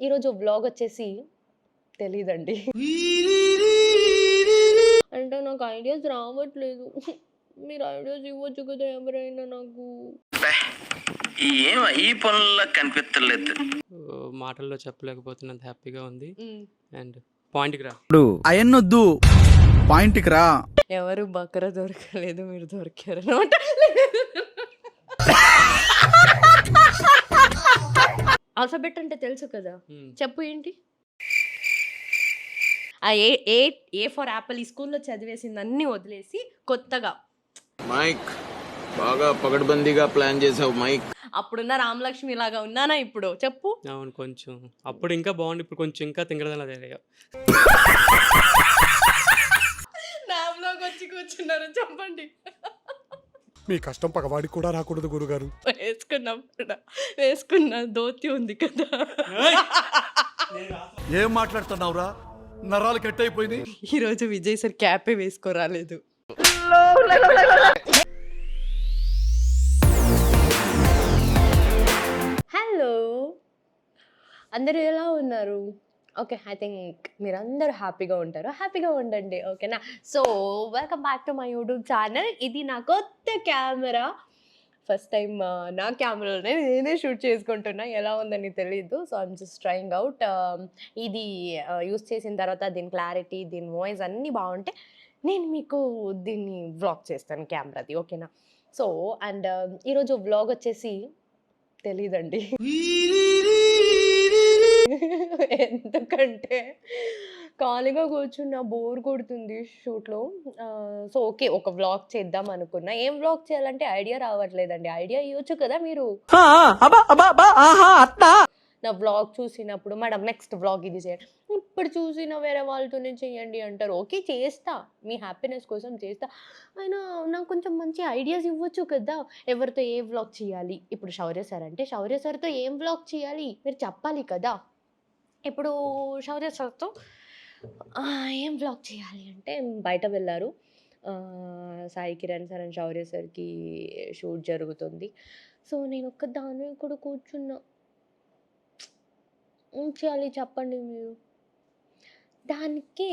ఈరోజు వ్లాగ్ వచ్చేసి తెలీదండి. అంటే నాకు ఐడియాస్ రావట్లేదు. మీరు ఐడియాస్ ఇవ్వచ్చు కదా ఎవరైనా నాకు. ఈ పనుల్లో కనిపించలేదు. మాటల్లో చెప్పలేకపోతున్నంత హ్యాపీగా ఉంది. అండ్ పాయింట్కి రా. అయన్నొద్దు, పాయింట్కి రా. ఎవరు బకర దొరకలేదు, మీరు దొరికారు అనమాట. ఆల్ఫాబెట్ అంటే తెలుసు కదా, చెప్పు ఏంటి? ఆ ఏ ఏ ఏ ఫర్ యాపిల్ ఈ స్కూల్లో చదివేసింది అన్ని వదిలేసి కొత్తగా మైక్ బాగా పగడ్బందీగా ప్లాన్ చేసావు మైక్. అప్పుడున్న రామలక్ష్మి లాగా ఉన్నానా ఇప్పుడు? చెప్పు. అవును, కొంచెం అప్పుడు ఇంకా బాగుంది, ఇప్పుడు కొంచెం ఇంకా తింగరదలా తెలియ. నా బ్లాగ్ వచ్చి కూర్చున్నారు, చెప్పండి. మీ కష్టం పగవాడికి కూడా రాకూడదు గురుగారు. వేసుకున్న ధోతి ఉంది కదా. ఏం మాట్లాడుతున్నావురా? నరాలు కట్ అయిపోయింది. ఈరోజు విజయ్ సార్ క్యాపే వేసుకోరాలేదు. హలో, అందరూ ఎలా ఉన్నారు? ఓకే, ఐ థింక్ మీరందరూ హ్యాపీగా ఉంటారు. హ్యాపీగా ఉండండి, ఓకేనా? So welcome back to my YouTube channel. ఇది నా కొత్త కెమెరా. ఫస్ట్ టైం నా కెమెరాలోనే నేనే షూట్ చేసుకుంటున్నా. ఎలా ఉందని తెలీదు. So I'm just trying out. ఇది యూస్ చేసిన తర్వాత దీని క్లారిటీ, దీని వాయిస్ అన్నీ బాగుంటే నేను మీకు దీన్ని వ్లాగ్ చేస్తాను కెమెరాది, ఓకేనా? సో అండ్ ఈరోజు వ్లాగ్ వచ్చేసి తెలీదండి. ఎందుకంటే ఖాళీగా కూర్చున్నా, బోర్ కొడుతుంది షూట్లో. సో ఓకే, ఒక వ్లాగ్ చేద్దాం అనుకున్నా. ఏం వ్లాగ్ చేయాలంటే ఐడియా రావట్లేదండి. ఐడియా ఇవ్వచ్చు కదా మీరు. నా వ్లాగ్ చూసినప్పుడు మేడం నెక్స్ట్ వ్లాగ్ ఇది చేయండి, ఇప్పుడు చూసిన వేరే వాళ్ళతోనే చేయండి అంటారు. ఓకే, చేస్తా, మీ హ్యాపీనెస్ కోసం చేస్తా. అయినా నాకు కొంచెం మంచి ఐడియాస్ ఇవ్వచ్చు కదా, ఎవరితో ఏ వ్లాగ్ చేయాలి. ఇప్పుడు శౌర్య సార్ అంటే శౌర్య సార్తో ఏం వ్లాగ్ చేయాలి మీరు చెప్పాలి కదా. ఇప్పుడు శౌర్య సార్తో ఏం వ్లాగ్ చేయాలి అంటే బయట వెళ్ళారు. సాయి కిరణ్ సార్ అండ్ శౌర్య సార్కి షూట్ జరుగుతుంది. సో నేను ఒక్కదాన్ని కూడా కూర్చున్నా. ఏం చేయాలి చెప్పండి మీరు. దానికి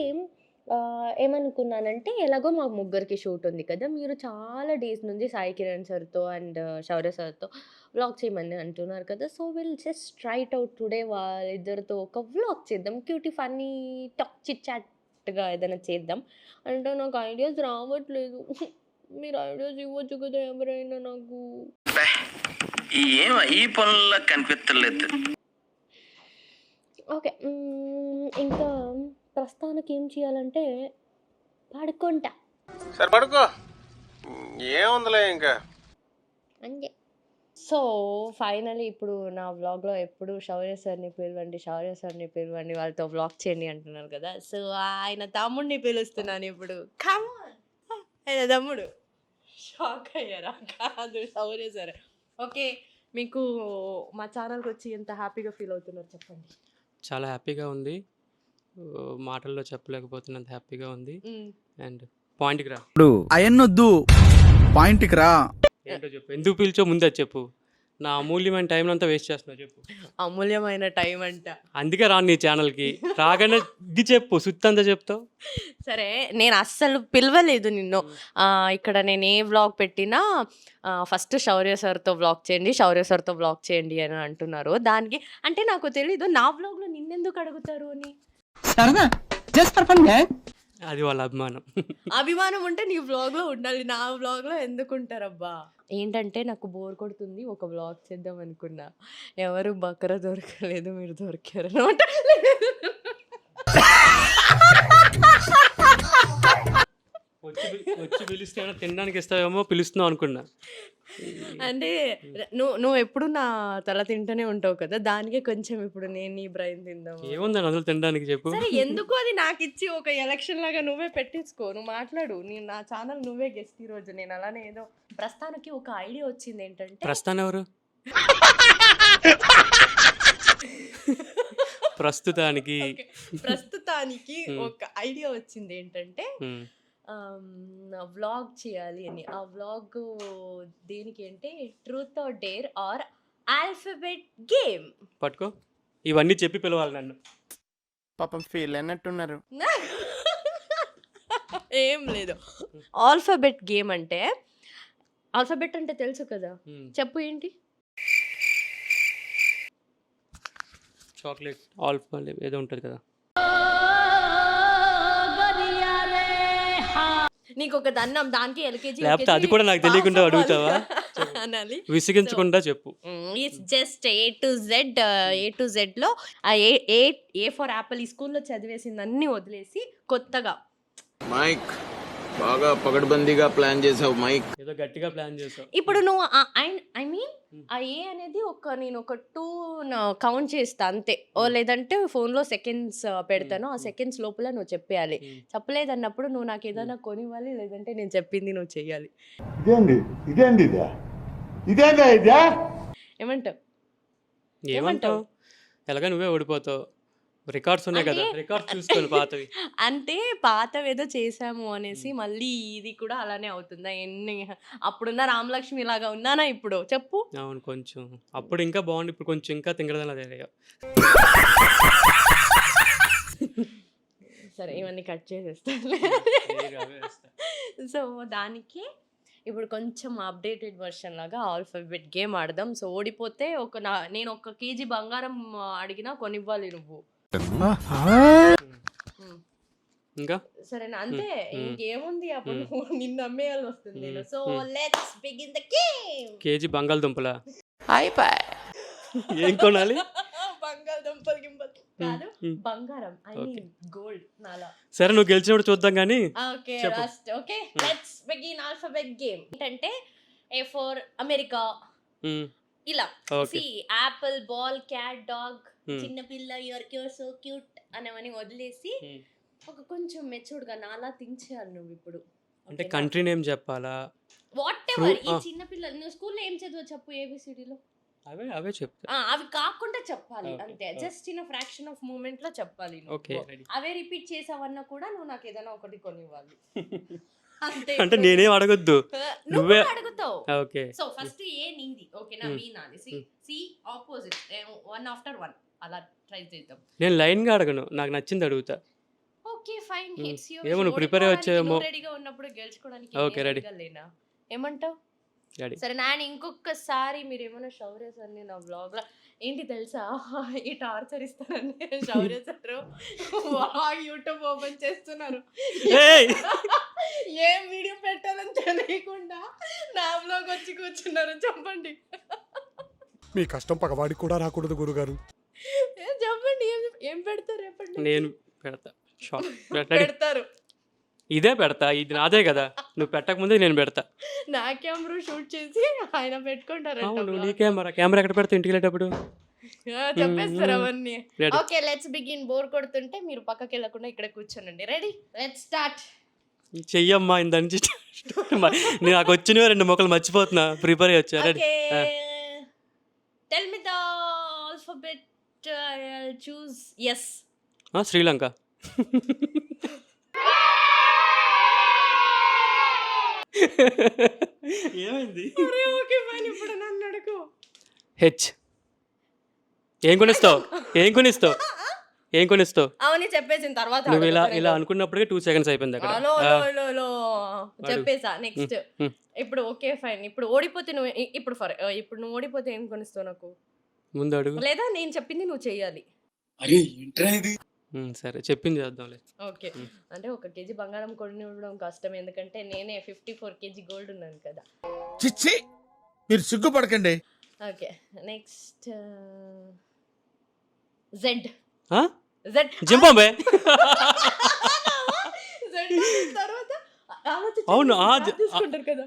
ఏమనుకున్నానంటే, ఎలాగో మా ముగ్గురికి షూట్ ఉంది కదా, మీరు చాలా డేస్ నుంచి సాయి కిరణ్ సార్తో అండ్ శౌర్య సార్తో వ్లాగ్ చేయమని అంటున్నారు కదా. So will just try it out today. వాళ్ళిద్దరితో ఒక వ్లాగ్ చేద్దాం, క్యూటీ ఫన్నీ టాక్ చిట్ చాట్గా ఏదైనా చేద్దాం. అంటే నాకు ఐడియాస్ రావట్లేదు. మీరు ఐడియాస్ ఇవ్వచ్చు కదా ఎవరైనా నాకు. ఈ పనుల్లో కనిపించలేదు. ఓకే, ఇంకా ప్రస్తుతానికి ఏం చేయాలంటే పడుకుంటా. సరే పడుకో, ఏముందిలే ఇంకా అంతే. సో ఫైనలీ ఇప్పుడు నా వ్లాగ్లో ఎప్పుడు శౌర్య సార్ని పిలవండి, శౌర్య సార్ని పిలవండి, వాళ్ళతో వ్లాగ్ చేయండి అంటున్నారు కదా. సో ఆయన తమ్ముడిని పిలుస్తున్నాను ఇప్పుడు. కమాన్, ఆయన తమ్ముడు. షాక్ అయ్యారా? కాదు, శౌర్య సార్. ఓకే, మీకు మా ఛానల్కి వచ్చి ఎంత హ్యాపీగా ఫీల్ అవుతున్నారు చెప్పండి. చాలా హ్యాపీగా ఉంది, మాటల్లో చెప్పలేకపోతున్నంత హ్యాపీగా ఉంది. అండ్ పాయింట్కి రా. అయన్నొద్దు, పాయింట్కి రా. ఏంటో చెప్పు, ఎందుకు పిలిచో ముందే చెప్పు. నా అమూల్యమైన టైం అంతా వేస్ట్ చేస్తున్నావు చెప్పు. అమూల్యమైన టైం అంట, అందుకే రాను నీ ఛానల్కి. రాగానే ఇది చెప్పు, సుత్తంతా చెప్తావు. సరే, నేను అస్సలు పిలవలేదు నిన్ను. ఇక్కడ నేను ఏ వ్లాగ్ పెట్టినా ఫస్ట్ శౌర్య సార్తో వ్లాగ్ చేయండి, శౌర్య సార్తో వ్లాగ్ చేయండి అని అంటున్నారు. దానికి అంటే నాకు తెలీదు నా వ్లాగ్లో నిన్నెందుకు అడుగుతారు అని. అది వాళ్ళ అభిమానం. అభిమానం ఉంటే నీ వ్లాగ్లో ఉండాలి, నా వ్లాగ్లో ఎందుకు ఉంటారబ్బా. ఏంటంటే నాకు బోర్ కొడుతుంది, ఒక వ్లాగ్ చేద్దాం అనుకున్నా. ఎవరు బకర దొరకలేదు, మీరు దొరికారు అనమాట. వచ్చి పిలిస్తే తినడానికి ఇస్తావేమో పిలుస్తున్నావు అనుకున్నా. అంటే నువ్వు ఎప్పుడు నా తల తింటూనే ఉంటావు కదా, దానికే కొంచెం ఇప్పుడు నేను నీ బ్రెయిన్ తిందాం. ఏముందని అందులో తినడానికి చెప్పు. సరే, ఎందుకు అది నాకు ఇచ్చి ఒక ఎలక్షన్ లాగా నువ్వే పెట్టించుకో, నువ్వు మాట్లాడు. నేను నా ఛానల్ నువ్వే గెస్ట్ ఈరోజు. నేను అలానే ఏదో ప్రస్తుతానికి ఒక ఐడియా వచ్చింది. ఏంటంటే ప్రస్తుతాన్ని ఎవరు? ప్రస్తుతానికి ఒక ఐడియా వచ్చింది. ఏంటంటే వ్లాగ్ చేయాలి అని. ఆ వ్లాగ్ దేనికి అంటే truth or dare or alphabet game. పట్టుకో. ఇవన్నీ చెప్పి పిలవాలి నన్ను. పాపం ఫీల్ అయినట్టున్నారు. ఏం లేదు. ఆల్ఫాబెట్ గేమ్ అంటే ఆల్ఫాబెట్ అంటే తెలుసు కదా, చెప్పు ఏంటి? చాక్లెట్ ఆల్ఫా ఏదో ఉంటుంది కదా. నీకు ఒక దన్నం దానికి ఎల్కేజీ లేకపోతే అది కూడా నాకు తెలియకుండా అడుగుతావా? అనాలి. విసిగించకుండా చెప్పు. It's just A to Z లో ఆ ఏ ఫర్ యాపిల్ ఈ స్కూల్లో చదివేసింది అన్ని వదిలేసి కొత్తగా మైక్ బాగా పగడ్బందీగా ప్లాన్ చేసావు మైక్. ఏదో గట్టిగా ప్లాన్ చేసావు. ఇప్పుడు నువ్వు ఐ మీన్ ఆ ఏ అనేది నేను ఒక 2 కౌంట్ చేస్తా అంతే. ఓ లేదంటే ఫోన్లో సెకండ్స్ పెడతాను, ఆ సెకండ్స్ లోపల నువ్వు చెప్పేయాలి. చెప్పలేదన్నప్పుడు నువ్వు నాకు ఏదైనా కొనివ్వాలి, లేదంటే నేను చెప్పింది నువ్వు చెయ్యాలి. ఏమంటావు? ఏమంటావు? ఎలాగ నువ్వే ఓడిపోతావు. రికార్డ్స్ ఉన్నాయి కదా, రికార్డ్స్ చూసుకోవాలి పాతవి. అంటే పాతవి ఏదో చేసాము అనేసి మళ్ళీ ఇది కూడా అలానే అవుతుందా? అప్పుడున్న రామలక్ష్మి లాగా ఉన్నానా ఇప్పుడు చెప్పు? అవును, కొంచెం అప్పుడు ఇంకా బాగుంది, ఇప్పుడు కొంచెం ఇంకా తింగరదలా తెలియ. సరే ఇవన్నీ కట్ చేసేస్తాను. సో దానికి ఇప్పుడు కొంచెం అప్డేటెడ్ వర్షన్ లాగా ఆల్ఫాబెట్ గేమ్ ఆడదాం. సో ఓడిపోతే నేను 1 కేజీ బంగారం అడిగినా కొనివ్వాలి నువ్వు. ఇంకా సరేనా? అంతే, ఇంకేముంది. అప్పుడు నిన్ను నమ్మేయాల్సి వస్తుంది. So let's begin the game. KG బంగాళదుంపలా? ఏం కొనాలి? బంగాళదుంపలు గింపలు కాదు, బంగారం. ఐ మీన్ గోల్డ్ నాలా. సరే నువ్వు గెలిచినప్పుడు చూద్దాం కానీ. Okay last. Okay let's begin alphabet game. అంటే ఏ ఫర్ అమెరికా ఇలా, C apple, ball, cat, dog, చిన్న పిల్ల, యూర్ సో క్యూట్ అనేవని వదిలేసి ఒక కొంచెం మెచ్యూర్డ్ గా నాలా థింక్ చేయాలి నువ్వు ఇప్పుడు. అంటే కంట్రీ నేమ్ చెప్పాలా? What ever. ఈ చిన్న పిల్ల నువ్వు స్కూల్లో ఏం చదువు చెప్పు, ఏబిసిడీలో అవే చెప్తా. అవి కాకుండా చెప్పాలి అంతే. Just in fraction of moment లో చెప్పాలి. అవే రిపీట్ చేసావన్నా కూడా నువ్వు నాకు ఏదైనా ఒకటి కొనివ్వాలి అంతే. అంటే నేనేం అడగొద్దు, నువ్వే అడుగుతావు. ఓకే. సో ఫస్ట్ ఏ నీది, ఓకేనా? బి నాది, సి ఆపోజిట్, 1 after 1 అలా ట్రై చేద్దాం. నేను లైన్ గా అడగను, నాకు నచ్చింది అడుగుతా. Okay fine. It's your. ఏమో నువ్వు ప్రిపేర్ వచ్చేమో. రెడీగా ఉన్నప్పుడు గెలుచుకోవడానికి. Okay ready. లేనా ఏమంటావు? సరే నేను ఇంకొకసారి మీరు ఏమైనా శౌర్య సార్ని నా బ్లాగ్ లో ఏంటి తెలుసా ఈ టార్చర్ ఇస్తారని శౌర్య సార్ యూట్యూబ్ ఓపెన్ చేస్తున్నారు. ఏం వీడియో పెట్టాలని తెలియకుండా నా బ్లాగ్ వచ్చి కూర్చున్నారు. చెప్పండి, మీ కష్టం పగవాడికి కూడా రాకూడదు గురుగారు. చెప్పండి ఏం పెడతారు? చెప్పండి. నేను పెడతా. పెడతారు. ఇదే పెడతా, ఇది నాదే కదా, నువ్వు పెట్టక ముందే నేను పెడతా. నా కెమెరా షూట్ చేసి ఆయన పెట్టుకుంటారు. నీ కెమెరా ఎక్కడ పెడతా? ఇంటికి వెళ్ళేటప్పుడు చెప్పేస్తారు అవన్నీ. Okay let's begin. బోర్ కొడుతుంటే మీరు పక్కకి వెళ్ళకుండా ఇక్కడ కూర్చోనండి. Ready, let's start. చెయ్యమ్మా ఇంత నుంచి నాకు వచ్చినవే 2 మొక్కలు మర్చిపోతున్నా, ప్రిపేర్ అయ్యొచ్చా? Ready. Tell me the alphabet. I'll choose S. Sri Lanka. ఏమైంది? Okay fine. ఇప్పుడు నన్ను అడుగు. హెచ్. ఏం కొనిస్తావు? అవన్నీ చెప్పేసిన తర్వాత నువ్వు ఇలా అనుకున్నప్పటికే 2 seconds అయిపోయింది అక్కడ. చెప్పేసా. నెక్స్ట్ ఇప్పుడు ఓకే ఫైన్. ఇప్పుడు ఓడిపోతే నువ్వు ఇప్పుడు నువ్వు ఓడిపోతే ఏం కొనిస్తావు నాకు? ముందు అడుగు. లేదా నేను చెప్పింది నువ్వు చెయ్యాలి. సరే చెప్పింది చేద్దాంలే. ఓకే అంటే 1 కేజీ బంగారం కొనివ్వడం కష్టం, ఎందుకంటే నేనే 54 కేజీ గోల్డ్ ఉన్నాను కదా. చిచ్చి మీరు సిగ్గుపడకండి. Okay next Z. జింబాబ్వే. తర్వాత అవును తీసుకుంటారు కదా.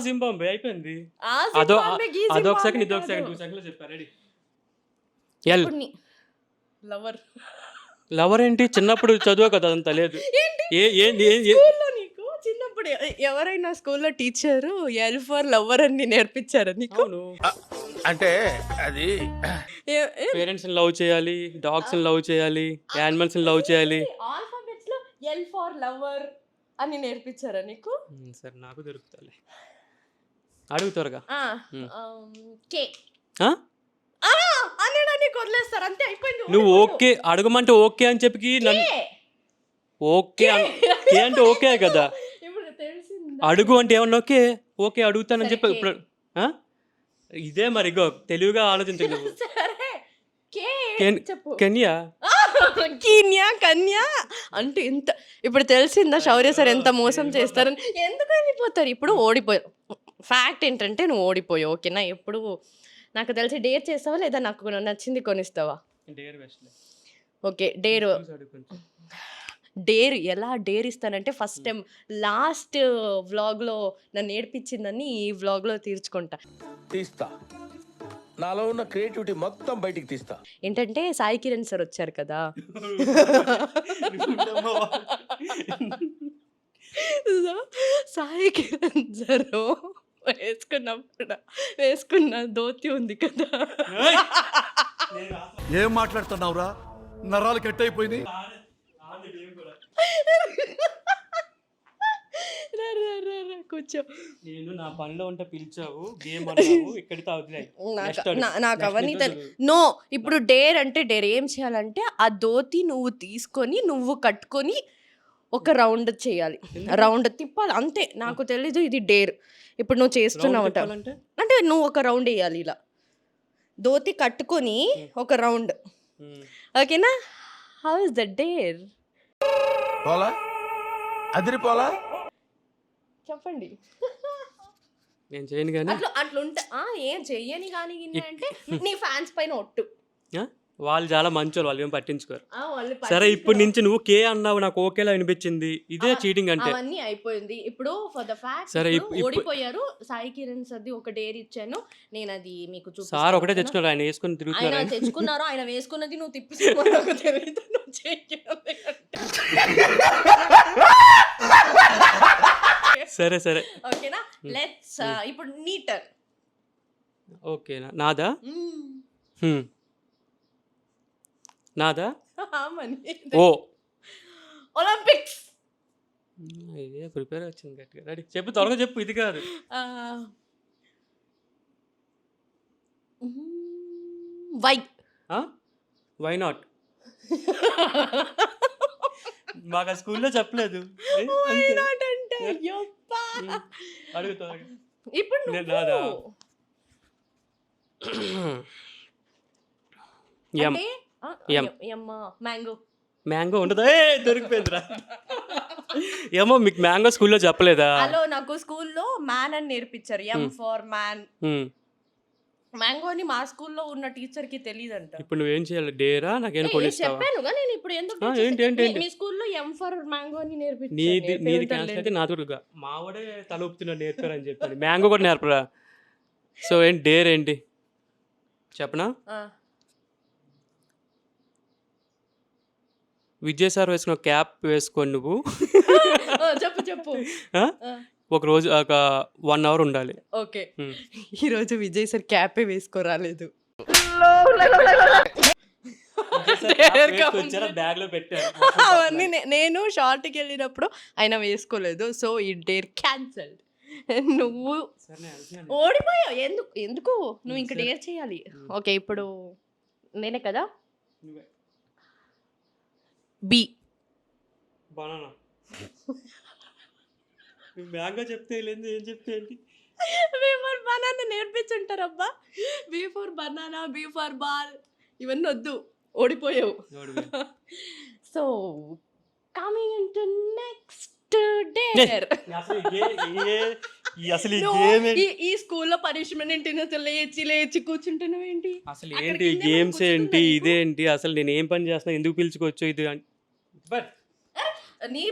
జింబాబ్వే అయిపోయింది. అదొక సెకండ్, ఇదొక సెకండ్, 2 seconds చెప్పా. రెడీ. ఎల్. లవర్ ఏంటి? చిన్నప్పుడు చదువు కదా, అదంతా లేదు. నీకు చిన్నప్పుడు ఎవరైనా స్కూల్లో టీచరు ఎల్ ఫర్ లవర్ అని నేర్పించారు నీకు? అంటే అది పేరెంట్స్ లవ్ చేయాలి, డాగ్స్ లవ్ చేయాలి, యానిమల్స్ లవ్ చేయాలి. ఆల్ఫాబెట్స్ లో ఎల్ ఫర్ లవర్ అని నేర్పించారా నీకు? సరే నాకు దొరుకుతాలే, అడుగు త్వరగా. కే. అనడానికి వదిలేస్తారు అంతే అయిపోయింది. నువ్వు ఓకే అడగమంటే ఓకే అని చెప్పి నన్ను ఓకే కే అంటే ఓకే కదా, ఇప్పుడు తెలిసింది. అడుగు అంటే ఏమన్నా ఓకే ఓకే అడుగుతానని చెప్పి ఇప్పుడు ఇదే మరి ఇగో తెలివిగా ఆలోచించు. సరే కే చెప్పు. కెన్యా కీన్యా కన్యా అంటే ఎంత ఇప్పుడు తెలిసిందా శౌర్య సార్ ఎంత మోసం చేస్తారని. ఎందుకు వెళ్ళిపోతారు ఇప్పుడు ఓడిపోయారు. ఫ్యాక్ట్ ఏంటంటే నువ్వు ఓడిపోయావు ఓకేనా. ఎప్పుడు నాకు తెలిసి డేర్ చేస్తావా లేదా నాకు నచ్చింది కొనిస్తావా? ఓకే డేర్ డేర్ ఎలా డేర్ ఇస్తానంటే ఫస్ట్ టైం లాస్ట్ వ్లాగ్లో నన్ను ఏడిపించిందని ఈ వ్లాగ్లో తీర్చుకుంటా. తీస్తా, నాలో ఉన్న క్రియేటివిటీ మొత్తం బయటికి తీస్తా. ఏంటంటే సాయి కిరణ్ సార్ వచ్చారు కదా, సాయి కిరణ్ సార్ వేసుకున్న ధోతి ఉంది కదా. ఏం మాట్లాడుతున్నావురా, నరాలు కట్ అయిపోయింది. కూర్చో. నేను నా పనిలో ఉంటే పిలిచావు, గేమ్ అన్నావు, ఇక్కడితో వదిలేయ్. నాకు అవన్నీ నో. ఇప్పుడు డేర్ అంటే డేర్ ఏం చేయాలంటే ఆ ధోతి నువ్వు తీసుకొని నువ్వు కట్టుకొని ఒక రౌండ్ చేయాలి, రౌండ్ తిప్పాలి అంతే. నాకు తెలీదు ఇది డేర్. ఇప్పుడు నువ్వు చేస్తున్నావు అంటే నువ్వు ఒక రౌండ్ వేయాలి ఇలా ధోతి కట్టుకొని ఒక రౌండ్ ఓకేనా. How is the dare? పోలా అదిరిపోలా చెప్పండి. నేను చేయను కానీ అట్లుంటా ఏం చెయ్యని కానీ అంటే నీ ఫ్యాన్స్ పైన ఒట్టు. వాళ్ళు చాలా మంచోళ్ళు, వాళ్ళు ఏం పట్టించుకోరు. వాళ్ళు సరే ఇప్పుడు నుంచి నువ్వు కే అన్నావు, నాకు ఓకేలా అనిపించింది, ఇదే చీటింగ్ అంటే. అవన్నీ అయిపోయింది. ఇప్పుడు ఫర్ ద ఫ్యాక్ట్ సరే ఓడిపోయారు. సాయి కిరణ్ సర్ది ఒక డేర్ ఇచ్చాను నేను, అది మీకు చూపిస్తాను. సార్ ఒకటే తెచ్చుకున్నారు, ఆయన వేసుకుని ఆయన తిరుగుతున్నారు. తెచ్చుకున్నారు, ఆయన వేసుకున్నది నువ్వు తిప్పిస్తున్నావు తెలియదు. నువ్వు సరే సరే ఓకేనా. లెట్స్ ఇప్పుడు నీ టర్న్. ఓకేనా నాదా? నాదా? ఓ ఒలింపిక్స్. ఇదే ప్రిపేర్ వచ్చింది గట్టిగా. రెడీ చెప్పు, త్వరగా చెప్పు. ఇది కాదు వై నాట్? మాకు ఆ స్కూల్లో చెప్పలేదు. అడుగుతా ఇప్పుడు నాదా? మ్యాంగో. మ్యాంగో ఉండదా? దొరికిపోయిందిరా. ఏమో మీకు మ్యాంగో స్కూల్లో చెప్పలేదా? హలో నాకు స్కూల్లో మ్యాన్ అని నేర్పించారు. M for man. మ్యాంగో అని మా స్కూల్లో ఉన్న టీచర్ కి తెలియదంట. ఇప్పుడు నువ్వేం చేయాలి? డేరా నాకేం కొనిస్తావా? చెప్పానుగా నేను. ఇప్పుడు ఎందుకు ఏంటి మీ స్కూల్లో ఎం ఫర్ మ్యాంగో అని నేర్పించారు. నీది క్యాన్సిల్ అయితే నాతో మావాడే తల ఊపుతున్నాడు నేర్పారని చెప్పాను. మ్యాంగో కూడా నేర్పరా? సో ఏంటి డేర్ ఏంటి చెప్పనా? విజయ్ సార్ వేసుకున్న క్యాప్ వేసుకొని నువ్వు చెప్పు చెప్పు. ఒక రోజు ఒక 1 hour ఉండాలి. ఓకే ఈరోజు విజయ్ సార్ క్యాపే వేసుకోరాలేదు, బ్యాగ్ లో పెట్టారు. అవన్నీ నేను షార్ట్కి వెళ్ళినప్పుడు ఆయన వేసుకోలేదు. సో ఈ డేర్ క్యాన్సల్డ్. నువ్వు ఓడిపోయావు. ఎందుకు నువ్వు ఇంక డేర్ చేయాలి. ఓకే ఇప్పుడు నేనే కదా. B banana. మ్యాంగో చెప్తే లేదు, ఏం చెప్తే ఏంటి? బి ఫర్ బనానా నేర్పించుంటారు అబ్బా. B for banana, B for ball, ఇవన్నీ వద్దు, ఓడిపోయావు. So coming into next dare. అసలు ఈ స్కూల్లో పనిష్మెంట్ ఏంటి? లేచి లేచి కూర్చుంటున్నావు ఏంటి? అసలు ఏంటి గేమ్స్ ఏంటి ఇదేంటి? అసలు నేను ఏం పని చేస్తున్నా, ఎందుకు పిలుచుకోవచ్చు ఇది? నీ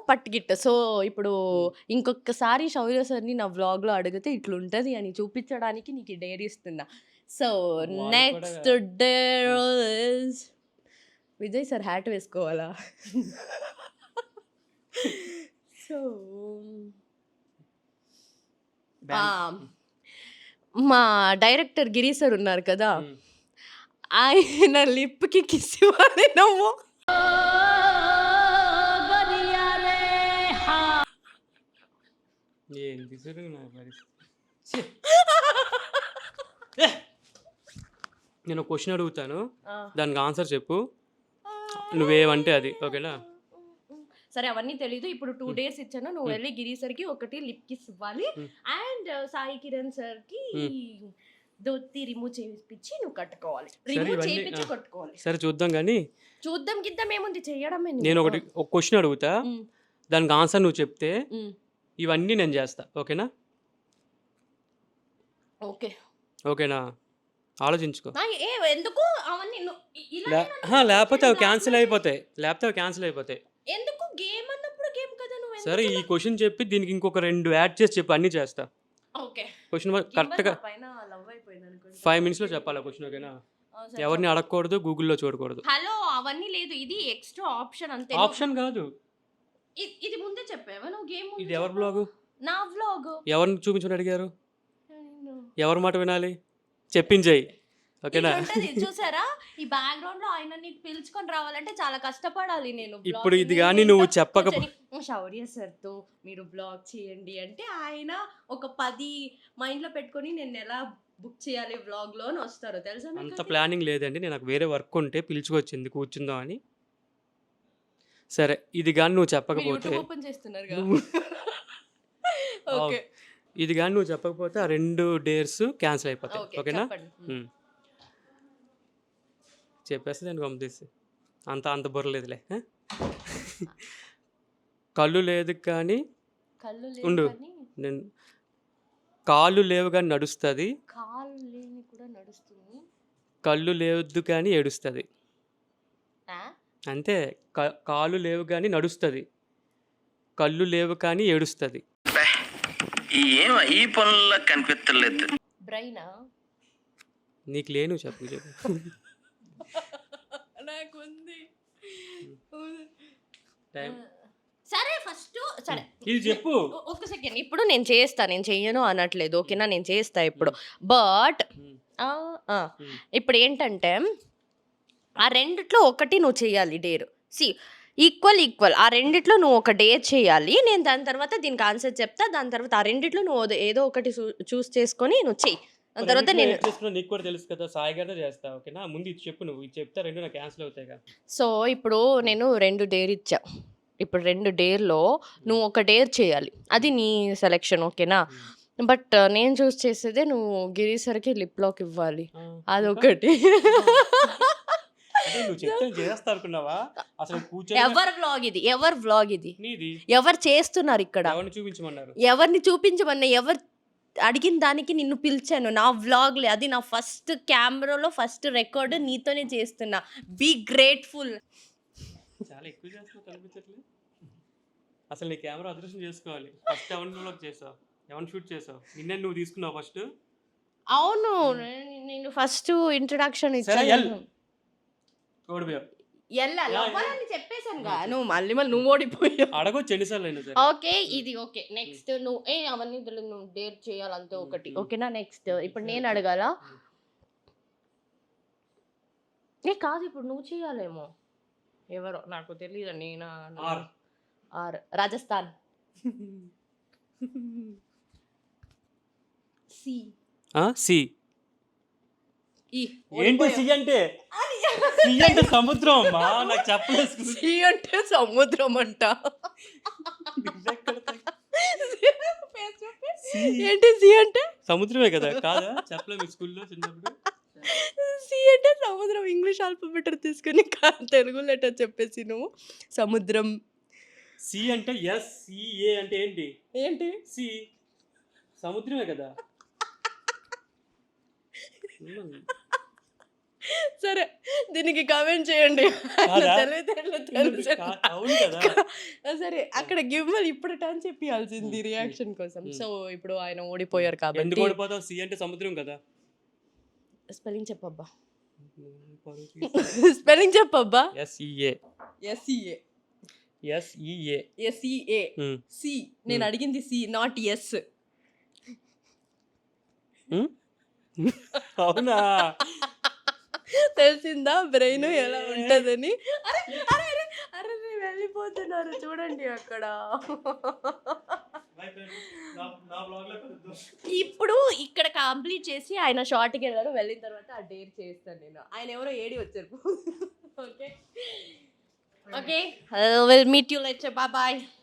పట్టుగిట్ట. సో ఇప్పుడు ఇంకొకసారి శౌర్య సార్ని నా వ్లాగ్లో అడిగితే ఇట్లుంటుంది అని చూపించడానికి నీకు డేర్ ఇస్తున్నా. So next dare is Vijay sir hat వేసుకోవాలా? సో మా డైరెక్టర్ గిరి సార్ ఉన్నారు కదా, ఆయన లిప్కి కిస్ ఇవ్వాలి నువ్వు. నేను ఒక క్వశ్చన్ అడుగుతాను, ఆ. దానికి ఆన్సర్ చెప్పు, నువ్వేమంటే అది, ఓకేనా? సరే అవన్నీ తెలీదు. ఇప్పుడు 2 days ఇచ్చాను. నువ్వు వెళ్ళి గిరి సార్కి ఒకటి లిప్ కిస్ ఇవ్వాలి అండ్ సాయి కిరణ్ సార్కి ధోతి రిమూవ్ చేయించి నువ్వు కట్టుకోవాలి. రిమూవ్ ఇవన్నీ, చేయించి కట్టుకోవాలి. సరే చూద్దాం. కానీ చూద్దాం గిద్దాం ఏముంది, చెయ్యడమే. నేను ఒక క్వశ్చన్ అడుగుతా, దానికి ఆన్సర్ నువ్వు చెప్తే ఇవన్నీ నేను చేస్తా, ఓకేనా? ఓకే ఓకేనా? ఆలోచించుకో. ఎందుకు అవన్నీ లేకపోతే అవి క్యాన్సిల్ అయిపోతాయి. ఎందుకు? గేమ్ అన్నప్పుడు గేమ్ కదా. నువ్వు సరే ఈ క్వశ్చన్ చెప్పి దీనికి ఇంకొక 2 యాడ్ చేసి చెప్పు, అన్నీ చేస్తా. ఓకే క్వశ్చన్ కరెక్ట్గా పైన లవ్ అయిపోయింది అనుకోండి. 5 minutesలో చెప్పాలి క్వశ్చన్, ఓకేనా? ఎవరిని అడగకూడదు, గూగుల్లో చూడకూడదు. హలో అవన్నీ లేదు, ఇది ఎక్స్ట్రా ఆప్షన్ అంతే. ఆప్షన్ కాదు, ఇది ముందే చెప్పావా నువ్వు? గేమ్ ఇది ఎవరి బ్లాగు? నా వ్లాగ్. ఎవరిని చూపించమని అడిగారు? ఎవరి మాట వినాలి? చెప్పించాయి, ఓకేనా? చూసారా, ఈ బ్యాక్గ్రౌండ్ లో ఆయనని పిలుచుకొని రావాలంటే చాలా కష్టపడాలి నేను. ఇప్పుడు ఇది కానీ నువ్వు శౌర్య సార్తో మీరు బ్లాగ్ చేయండి అంటే ఆయన ఒక 10 మైండ్ లో పెట్టుకొని నేను ఎలా బుక్ చేయాలి వ్లాగ్ లో అని వస్తారు, తెలుసా? అంత ప్లానింగ్ లేదండి, నేను నాకు వేరే వర్క్ ఉంటే పిలుచుకొచ్చింది కూర్చుందాం అని. సరే ఇది కానీ నువ్వు చెప్పకపోతే ఓపెన్ చేస్తున్నారు. ఓకే ఇది కానీ నువ్వు చెప్పకపోతే ఆ 2 days క్యాన్సిల్ అయిపోతాయి, ఓకేనా? చెప్పేస్తే నేను పంపిస్తే అంత బుర్రలేదులే. కళ్ళు లేదు కానీ ఉండు, నేను కాళ్ళు లేవు కానీ నడుస్తుంది, కాళ్ళు లేని కూడా నడుస్తుంది, కళ్ళు లేదు కానీ ఏడుస్తుంది. అంతే, కాళ్ళు లేవు కానీ నడుస్తుంది, కళ్ళు లేవు కానీ ఏడుస్తుంది. ఈ పనుల్లో కనిపించలేదు. బ్రైనా? నీకు లేను చెప్పు. నాకుంది. టైం సరే ఫస్ట్ సరే ఇది చెప్పు. ఒక సెకండ్. ఇప్పుడు నేను చెయ్యను అనట్లేదు, ఓకేనా? నేను చేస్తా ఇప్పుడు. బట్ ఇప్పుడు ఏంటంటే ఆ రెండిట్లో ఒకటి నువ్వు చెయ్యాలి డేర్. ఈక్వల్ ఆ రెండిట్లో నువ్వు ఒక డేర్ చేయాలి. నేను దాని తర్వాత దీనికి ఆన్సర్ చెప్తా. దాని తర్వాత ఆ రెండిట్లో నువ్వు ఏదో ఒకటి చూస్ చేసుకొని నువ్వు చెయ్యి. దాని తర్వాత నేను నీకు కూడా తెలుసు కదా, సాయి గారితో చేస్తా, ఓకేనా? ముందు ఇది చెప్పు, నువ్వు ఇది చెప్తా 2 నాకు క్యాన్సిల్ అవుతాయి కదా. సో ఇప్పుడు నేను 2 డేర్ ఇచ్చా. ఇప్పుడు 2 డేర్లో నువ్వు ఒక డేర్ చేయాలి, అది నీ సెలెక్షన్, ఓకేనా? బట్ నేను చూస్ చేసేదే నువ్వు గిరి సార్కి లిప్ లాక్ ఇవ్వాలి, అదొకటి. నువ్వు చెప్తే చేస్తా అనుకున్నావా? అసలు కూర్చొని ఎవరి వ్లాగ్ ఇది? నీది. ఎవరు చేస్తున్నారు ఇక్కడ? ఎవరిని చూపించమన్నారు? ఎవరిని చూపించమన్నా? ఎవరు అడిగిన దానికి నిన్ను పిలిచాను నా వ్లాగ్లే. అది నా ఫస్ట్ కెమెరాలో ఫస్ట్ రికార్డ్ నీతోనే చేస్తున్నా. Be grateful. చాలా ఎక్కువ చేస్తున్నావు, కనిపించట్లేదు. అసలు నీ కెమెరా అదృష్టం చేసుకోవాలి. ఫస్ట్ ఎవరిని వ్లాగ్ చేసావు, ఎవరిని షూట్ చేసావు? నిన్నే నువ్వు తీసుకున్నావు ఫస్ట్. అవును, నేను ఫస్ట్ ఇంట్రడక్షన్ ఇచ్చాను. చెప్పేసాను కదా, నువ్వు మళ్ళీ నువ్వు ఓడిపోయావు. అడగొచ్చు ఎన్నిసార్లు అయినా సరే. ఓకే ఇది ఓకే. నెక్స్ట్ నువ్వు అవన్నీ నువ్వు డేర్ చేయాలంతే ఒకటి, ఓకేనా? నెక్స్ట్ ఇప్పుడు నేను అడగాల? కాదు, ఇప్పుడు నువ్వు చేయాలేమో. ఎవరో నాకు తెలియదు. నేను రాజస్థాన్. సి ఏంటి? సి అంటే సముద్రం అమ్మా, నాకు చెప్పలేదు. సి అంటే సముద్రం అంట. ఏంటి సి అంటే? సముద్రమే కదా, కాదా? చెప్పలేదు మీ స్కూల్లో చిన్నప్పుడు? సి అంటే సముద్రం. ఇంగ్లీష్ ఆల్ఫాబెట్ తీసుకుని తెలుగు లెటర్ చెప్పేసి నువ్వు సముద్రం. సి అంటే SEA అంటే ఏంటి? సి సముద్రమే కదా. సరే దీనికి కామెంట్ చేయండి. సరే అక్కడ గిమ్మల్ ఇప్పుడు టర్న్ చెప్పాల్సింది రియాక్షన్ కోసం. సో ఇప్పుడు ఆయన ఓడిపోయారు కాబట్టి. ఎందుకు ఓడిపోతావు? సి అంటే సముద్రం కదా. స్పెల్లింగ్ చెప్పబ్బా. స్పెల్లింగ్ చెప్పబ్బా. SEA. సి. నేను అడిగింది సి, నాట్ ఎస్. అవునా? తెలిసిందా బ్రెయిన్ ఎలా ఉంటదని? అరే వెళ్ళిపోతున్నారు చూడండి అక్కడ. ఇప్పుడు ఇక్కడ కంప్లీట్ చేసి ఆయన షార్ట్కి వెళ్ళారు, వెళ్ళిన తర్వాత ఆ డేర్ చేస్తాను నేను. ఆయన ఎవరో ఏడి వచ్చారు. Okay okay, will meet you later, bye bye.